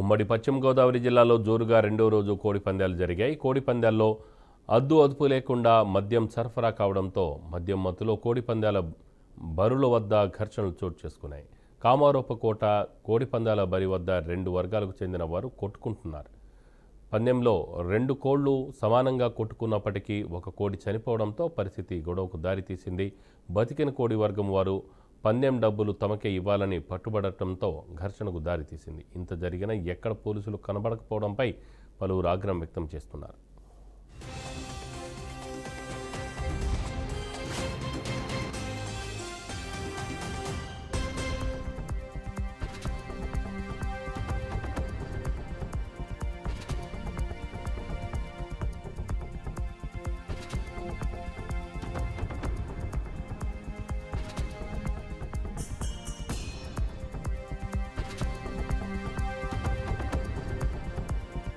ఉమ్మడి పశ్చిమ గోదావరి జిల్లాలో జోరుగా రెండో రోజు కోడి పందాలు జరిగాయి. కోడి పందాల్లో అదుపు లేకుండా మద్యం సరఫరా కావడంతో మద్యం మత్తులో కోడి పందాల బరుల వద్ద ఘర్షణలు చోటు చేసుకున్నాయి. కామారోపకోట కోడి పందాల బరి వద్ద రెండు వర్గాలకు చెందిన వారు కొట్టుకుంటున్నారు. పందెంలో రెండు కోళ్లు సమానంగా కొట్టుకున్నప్పటికీ ఒక కోడి చనిపోవడంతో పరిస్థితి గొడవకు దారితీసింది. బతికిన కోడి వర్గం వారు పందెం డబ్బులు తమకే ఇవ్వాలని పట్టుబడటంతో ఘర్షణకు దారితీసింది. ఇంత జరిగినా ఎక్కడ పోలీసులు కనబడకపోవడంపై పలువురు ఆగ్రహం వ్యక్తం చేస్తున్నారు.